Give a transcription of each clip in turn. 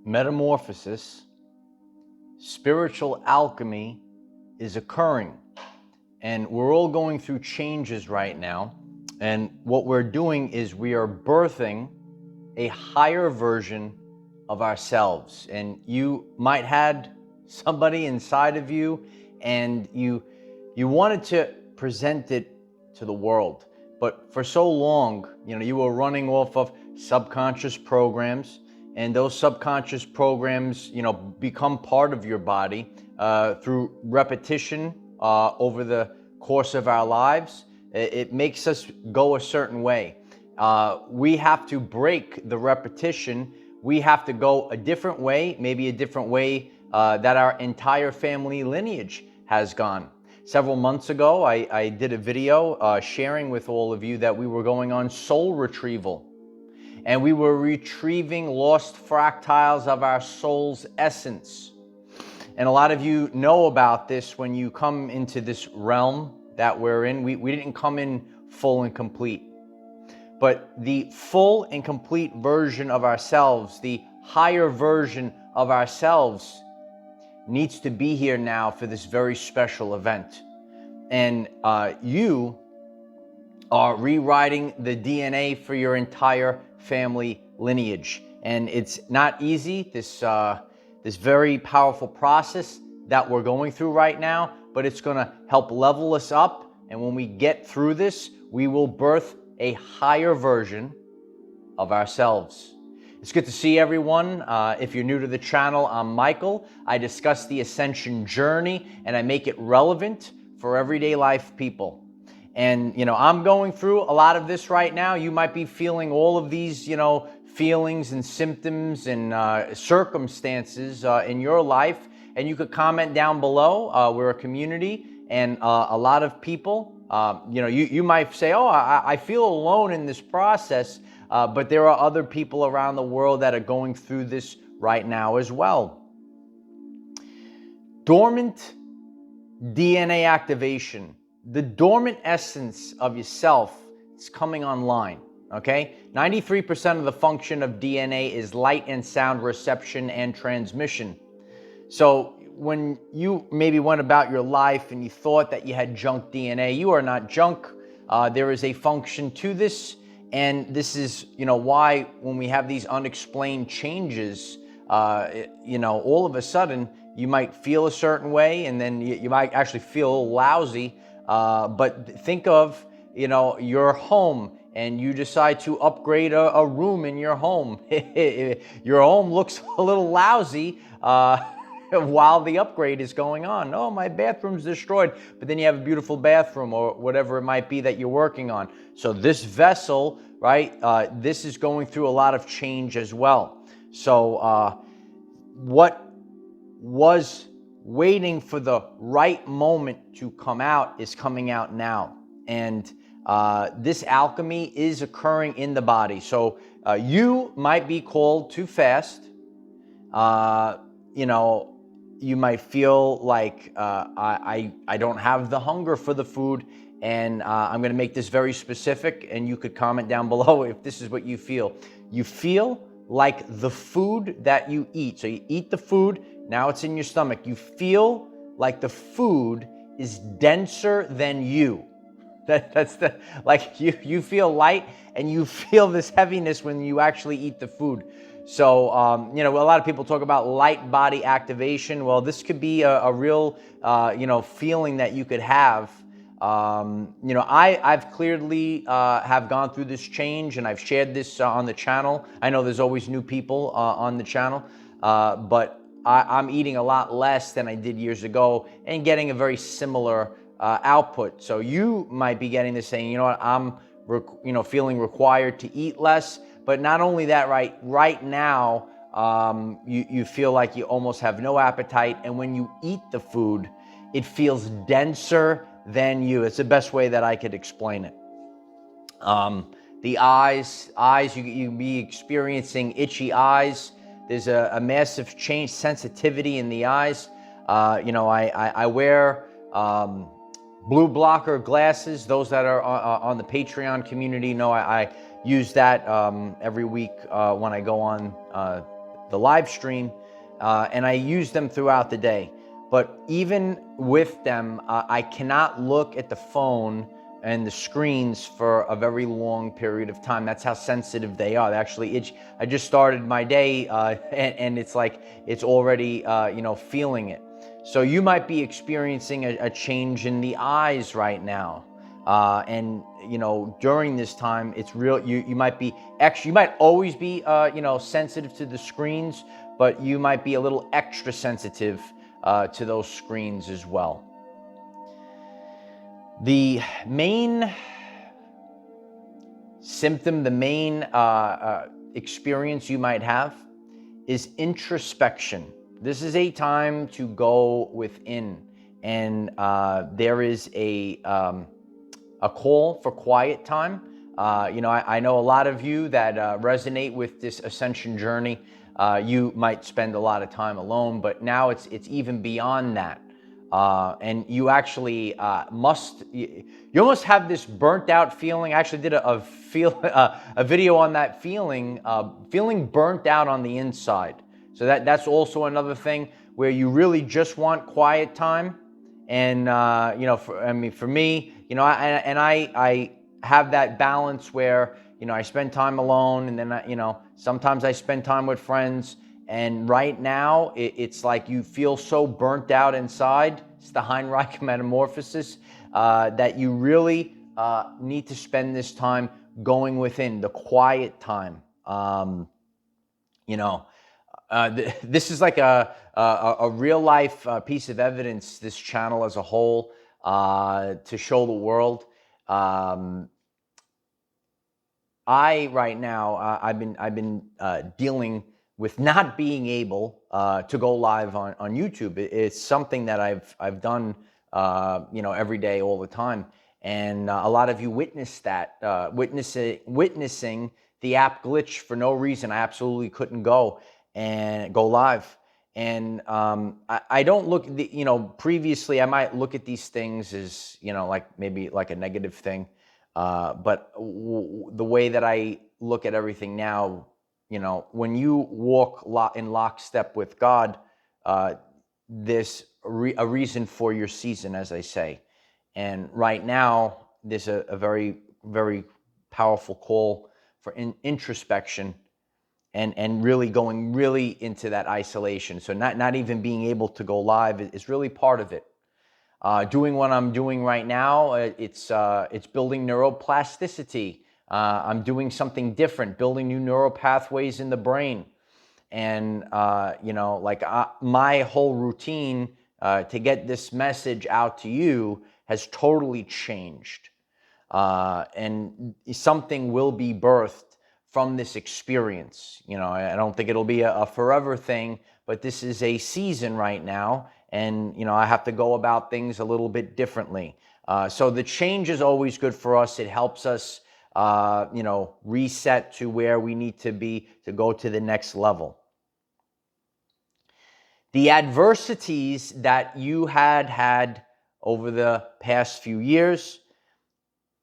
metamorphosis, spiritual alchemy is occurring. And we're all going through changes right now. And what we're doing is we are birthing a higher version of ourselves. And you might had somebody inside of you and you wanted to present it to the world. But for so long, you were running off of subconscious programs, and those subconscious programs, become part of your body through repetition over the course of our lives. It makes us go a certain way. We have to break the repetition. We have to go a different way, maybe a different way that our entire family lineage has gone. Several months ago, I did a video sharing with all of you that we were going on soul retrieval. And we were retrieving lost fractals of our soul's essence. And a lot of you know about this when you come into this realm that we're in. We didn't come in full and complete. But the full and complete version of ourselves, the higher version of ourselves, needs to be here now for this very special event. And you are rewriting the DNA for your entire family lineage. And it's not easy, this very powerful process that we're going through right now, but it's gonna help level us up. And when we get through this, we will birth a higher version of ourselves. It's good to see everyone. If you're new to the channel, I'm Michael. I discuss the ascension journey and I make it relevant for everyday life people. And, I'm going through a lot of this right now. You might be feeling all of these, feelings and symptoms and circumstances in your life. And you could comment down below. We're a community and a lot of people, you might say, oh, I feel alone in this process. But there are other people around the world that are going through this right now as well. Dormant DNA activation. The dormant essence of yourself is coming online, okay? 93% of the function of DNA is light and sound reception and transmission. So when you maybe went about your life and you thought that you had junk DNA, you are not junk. There is a function to this. And this is, why when we have these unexplained changes, all of a sudden you might feel a certain way and then you might actually feel lousy. But think of, your home and you decide to upgrade a room in your home. Your home looks a little lousy while the upgrade is going on. Oh, my bathroom's destroyed. But then you have a beautiful bathroom or whatever it might be that you're working on. So this vessel, right, this is going through a lot of change as well. So what was waiting for the right moment to come out is coming out now. And this alchemy is occurring in the body. So you might be called to fast. You might feel like I don't have the hunger for the food, and I'm going to make this very specific, and you could comment down below if this is what you feel. You feel like the food that you eat. So you eat the food, now it's in your stomach. You feel like the food is denser than you. You feel light and you feel this heaviness when you actually eat the food. So, a lot of people talk about light body activation. Well, this could be a real, feeling that you could have. I've clearly have gone through this change and I've shared this on the channel. I know there's always new people on the channel, but I'm eating a lot less than I did years ago and getting a very similar output. So you might be getting this saying, I'm feeling required to eat less. But not only that, right now, you feel like you almost have no appetite. And when you eat the food, it feels denser than you. It's the best way that I could explain it. The eyes, you be experiencing itchy eyes. There's a massive change, sensitivity in the eyes. I wear blue blocker glasses. Those that are on the Patreon community know I use that every week when I go on the live stream, and I use them throughout the day. But even with them, I cannot look at the phone and the screens for a very long period of time. That's how sensitive they are. They actually itch. I just started my day, and it's like it's already, feeling it. So you might be experiencing a change in the eyes right now. And during this time, it's real. You might be extra. You might always be sensitive to the screens, but you might be a little extra sensitive to those screens as well. The main symptom, the main experience you might have is introspection. This is a time to go within, and there is a call for quiet time. I know a lot of you that resonate with this ascension journey. You might spend a lot of time alone, but now it's even beyond that. And you actually you almost have this burnt out feeling. I actually did a video on that feeling burnt out on the inside. So that's also another thing where you really just want quiet time. And for me, I have that balance where I spend time alone, and then sometimes I spend time with friends. And right now, it's like you feel so burnt out inside. It's the Heinrich metamorphosis that you really need to spend this time going within, the quiet time. This is like a real life piece of evidence, this channel as a whole, to show the world. Right now, I've been dealing with not being able to go live on YouTube. It's something that I've done every day, all the time, and a lot of you witnessed that, witnessing the app glitch for no reason. I absolutely couldn't go live. And I don't look, previously I might look at these things as, like maybe like a negative thing. But the way that I look at everything now, when you walk in lockstep with God, there's a reason for your season, as I say. And right now, there's a very, very powerful call for introspection. And really going into that isolation. So not even being able to go live is really part of it. Doing what I'm doing right now, it's building neuroplasticity. I'm doing something different, building new neural pathways in the brain. And, my whole routine to get this message out to you has totally changed. And something will be birthed from this experience. I don't think it'll be a forever thing, but this is a season right now, and I have to go about things a little bit differently. So the change is always good for us. It helps us, reset to where we need to be to go to the next level. The adversities that you had over the past few years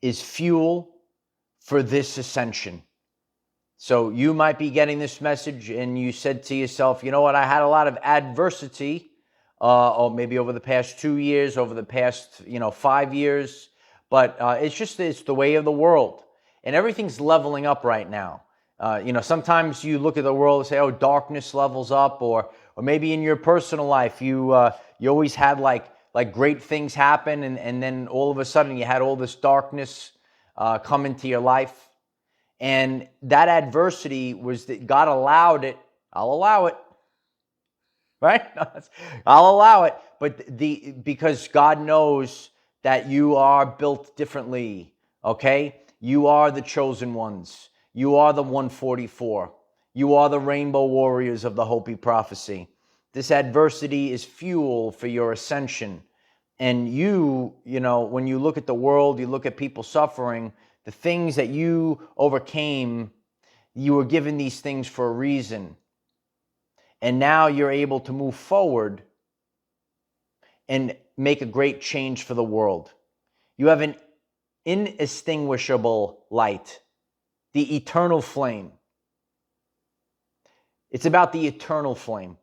is fuel for this ascension. So you might be getting this message and you said to yourself, you know what, I had a lot of adversity, or maybe over the past 2 years, over the past, 5 years, but it's the way of the world. And everything's leveling up right now. Sometimes you look at the world and say, oh, darkness levels up, or maybe in your personal life, you always had like great things happen, and then all of a sudden you had all this darkness come into your life. And that adversity was that God allowed it. I'll allow it. Right? I'll allow it. But because God knows that you are built differently. Okay? You are the chosen ones. You are the 144. You are the rainbow warriors of the Hopi prophecy. This adversity is fuel for your ascension. And when you look at the world, you look at people suffering, the things that you overcame, you were given these things for a reason. And now you're able to move forward and make a great change for the world. You have an inextinguishable light, the eternal flame. It's about the eternal flame.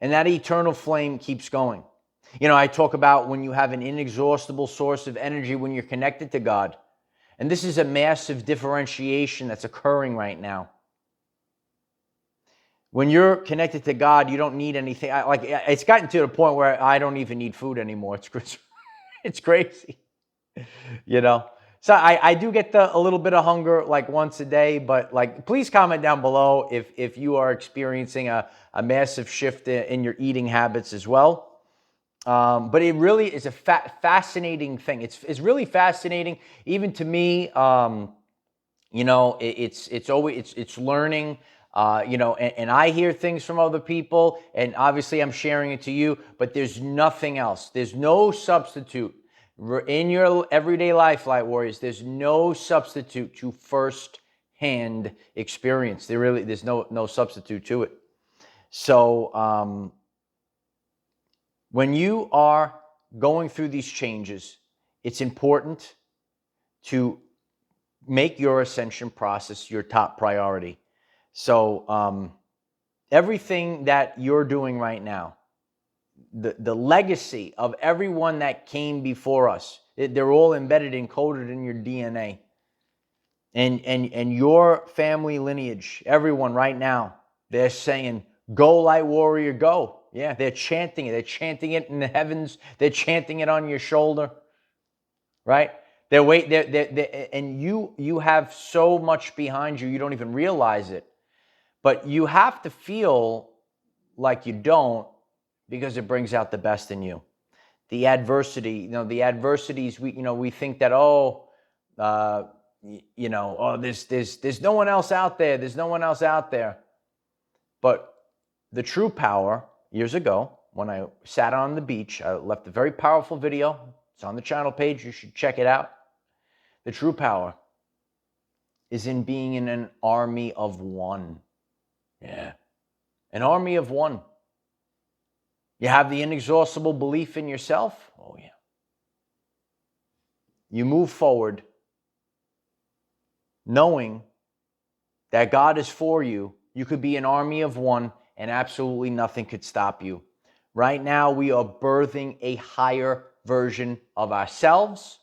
And that eternal flame keeps going. You know, I talk about when you have an inexhaustible source of energy when you're connected to God. And this is a massive differentiation that's occurring right now. When you're connected to God, you don't need anything. It's gotten to the point where I don't even need food anymore. It's crazy, you know. So I do get a little bit of hunger like once a day, but like please comment down below if you are experiencing a massive shift in your eating habits as well. But it really is a fascinating thing. It's really fascinating, even to me. You know, it's learning. You know, and I hear things from other people, and obviously I'm sharing it to you, but there's nothing else. There's no substitute in your everyday life, Light Warriors. There's no substitute to first-hand experience. There's no substitute to it. So when you are going through these changes, it's important to make your ascension process your top priority. So everything that you're doing right now, the legacy of everyone that came before us, they're all embedded and coded in your DNA. And your family lineage, everyone right now, they're saying, go Light Warrior, go. Yeah, they're chanting it. They're chanting it in the heavens. They're chanting it on your shoulder, right? And you have so much behind you, you don't even realize it. But you have to feel like you don't, because it brings out the best in you. The adversity, the adversities, we think that, there's no one else out there. There's no one else out there. But the true power, years ago, when I sat on the beach, I left a very powerful video. It's on the channel page. You should check it out. The true power is in being in an army of one. Yeah, an army of one. You have the inexhaustible belief in yourself. Oh, yeah. You move forward knowing that God is for you. You could be an army of one and absolutely nothing could stop you. Right now, we are birthing a higher version of ourselves.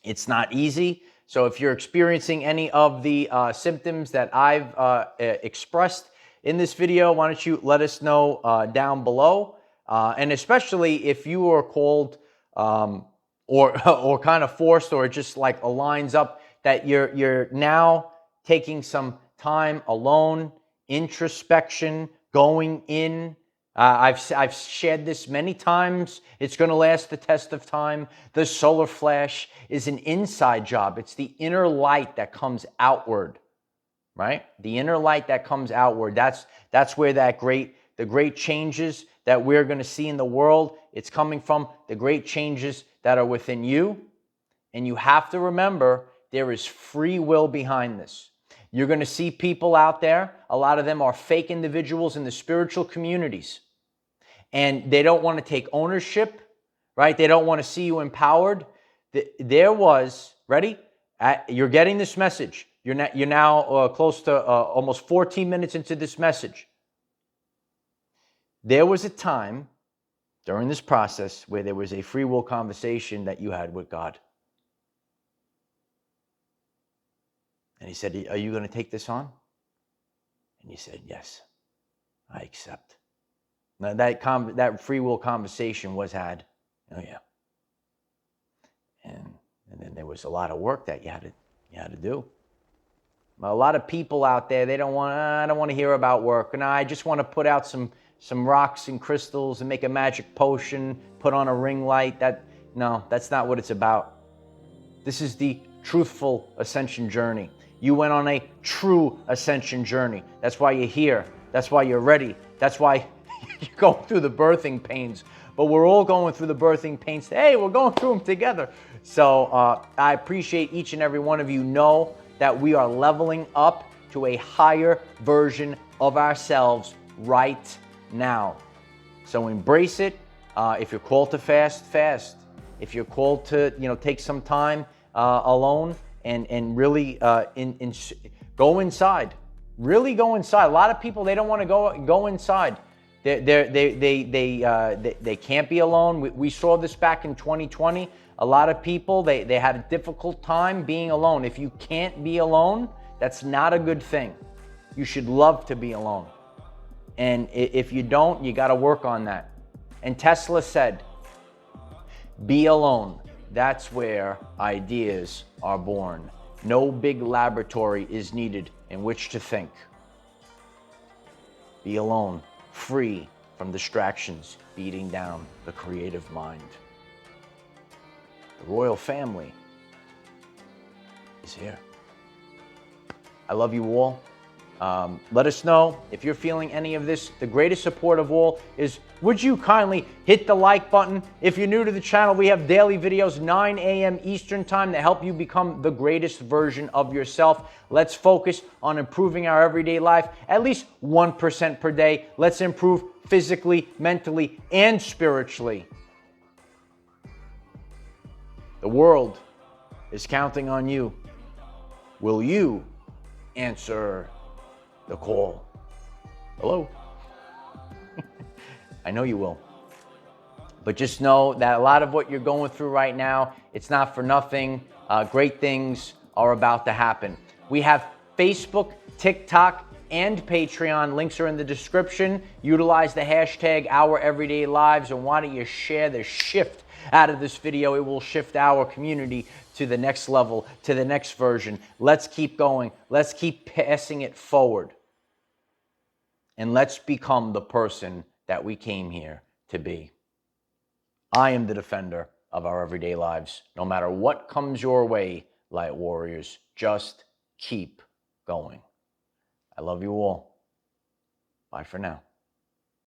It's not easy. So if you're experiencing any of the symptoms that I've expressed in this video, why don't you let us know down below? And especially if you are called or kind of forced, or just like aligns up that you're now taking some time alone, introspection, going in. I've shared this many times. It's going to last the test of time. The solar flash is an inside job. It's the inner light that comes outward, right? The inner light that comes outward. That's where the great changes that we're going to see in the world, it's coming from the great changes that are within you. And you have to remember, there is free will behind this. You're going to see people out there, a lot of them are fake individuals in the spiritual communities. And they don't want to take ownership, right? They don't want to see you empowered. There was, ready? You're getting this message. You're now close to almost 14 minutes into this message. There was a time during this process where there was a free will conversation that you had with God. And he said, are you going to take this on? And you said, yes, I accept. Now that free will conversation was had. Oh yeah. And then there was a lot of work that you had to do. A lot of people out there, I don't want to hear about work. And I just want to put out some rocks and crystals and make a magic potion, put on a ring light. No, that's not what it's about. This is the truthful ascension journey. You went on a true ascension journey. That's why you're here. That's why you're ready. That's why you're going through the birthing pains. But we're all going through the birthing pains. Hey, we're going through them together. So I appreciate each and every one of you. Know that we are leveling up to a higher version of ourselves right now. So embrace it. If you're called to fast, fast. If you're called to take some time alone and really go inside. Really go inside. A lot of people, they don't want to go inside. They can't be alone. We saw this back in 2020. A lot of people, they had a difficult time being alone. If you can't be alone, that's not a good thing. You should love to be alone. And if you don't, you got to work on that. And Tesla said, be alone. That's where ideas are born. No big laboratory is needed in which to think. Be alone, free from distractions beating down the creative mind. The royal family is here. I love you all. Let us know if you're feeling any of this. The greatest support of all is, would you kindly hit the like button? If you're new to the channel, we have daily videos, 9 a.m. Eastern time, that help you become the greatest version of yourself. Let's focus on improving our everyday life at least 1% per day. Let's improve physically, mentally, and spiritually. The world is counting on you. Will you answer the call? Hello? I know you will. But just know that a lot of what you're going through right now, it's not for nothing. Great things are about to happen. We have Facebook, TikTok, and Patreon. Links are in the description. Utilize the hashtag #OurEverydayLives, and why don't you share the shift out of this video? It will shift our community to the next level, to the next version. Let's keep going. Let's keep passing it forward. And let's become the person that we came here to be. I am the defender of our everyday lives. No matter what comes your way, light warriors, just keep going. I love you all. Bye for now.